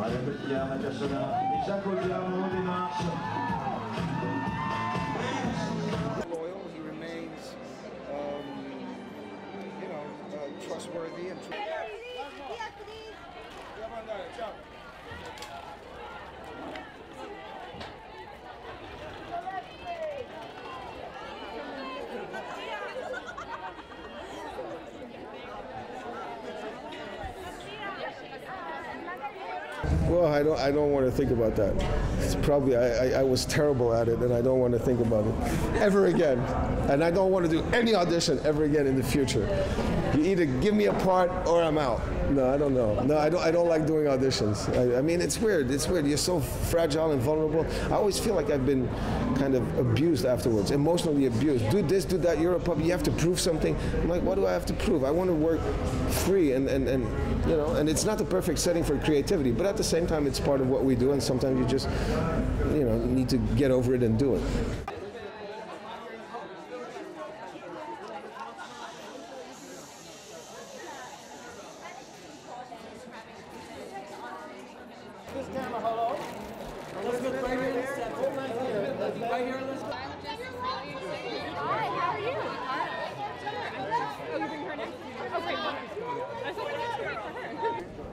Ripetiamo adesso e ci accogliamo di marcia. Loyal, he remains, you know, trustworthy and Well, I don't want to think about that. It's probably, I was terrible at it, and I don't want to think about it ever again. And I don't want to do any audition ever again in the future. You either give me a part or I'm out. No, I don't know. No, I don't like doing auditions. I mean, it's weird. It's weird. You're so fragile and vulnerable. I always feel like I've been kind of abused afterwards, emotionally abused. Do this, do that. You're a puppet. You have to prove something. I'm like, what do I have to prove? I want to work free, and you know, and it's not the perfect setting for creativity, but at the same time, it's part of what we do, and sometimes you just, you know, need to get over it and do it. this camera, hello. Elizabeth, right here. Right here, Elizabeth. Hi, how are you? Oh, you bring her next? Okay,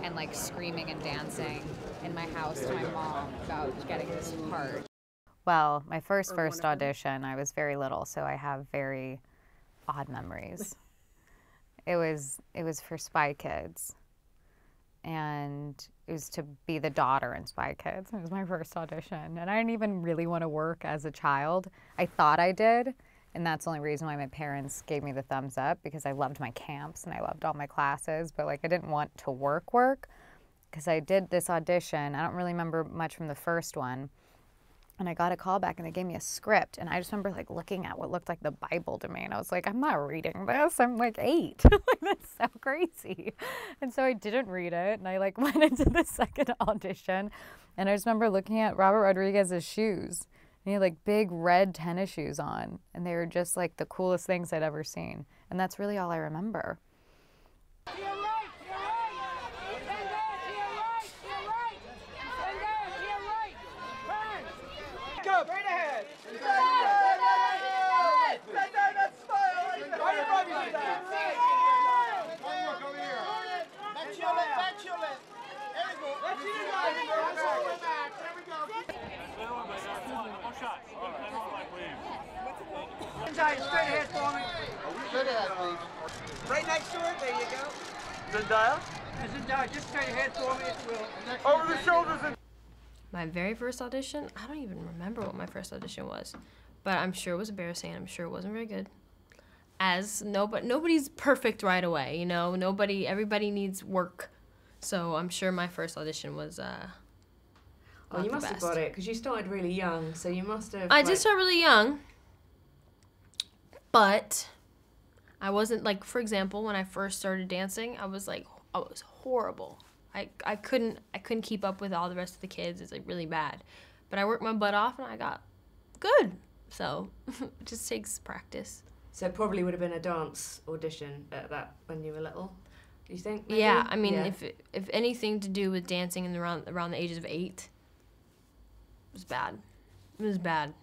and like screaming and dancing in my house to my mom about getting this part. Well, my first audition, I was very little, so I have very odd memories. It was for Spy Kids, and it was to be the daughter in Spy Kids. It was my first audition, and I didn't even really want to work as a child. I thought I did, and that's the only reason why my parents gave me the thumbs up, because I loved my camps and I loved all my classes, but like I didn't want to work, because I did this audition. I don't really remember much from the first one. And I got a call back and they gave me a script, and I just remember like looking at what looked like the Bible to me, and I was like, I'm not reading this. I'm like 8. Like, that's so crazy. And so I didn't read it, and I like went into the second audition, and I just remember looking at Robert Rodriguez's shoes. And he had like big red tennis shoes on, and they were just like the coolest things I'd ever seen. And that's really all I remember. Go, right ahead. Zendaya, straight ahead for me. Straight ahead, please. Right next to her, there you go. Zendaya? Zendaya, just straight ahead for me, if you will. Over the shoulders and... My very first audition, I don't even remember what my first audition was, but I'm sure it was embarrassing. I'm sure it wasn't very good. Nobody's perfect right away, you know. Everybody needs work, so I'm sure my first audition was. Well, you must have got it because you started really young, so you must have. I did start really young, but I wasn't like, for example, when I first started dancing, I was horrible. I couldn't keep up with all the rest of the kids. It's like really bad, but I worked my butt off and I got good. So it just takes practice. So it probably would have been a dance audition at that when you were little. Do you think? Maybe? Yeah, I mean, if anything to do with dancing in around the ages of 8, it was bad. It was bad.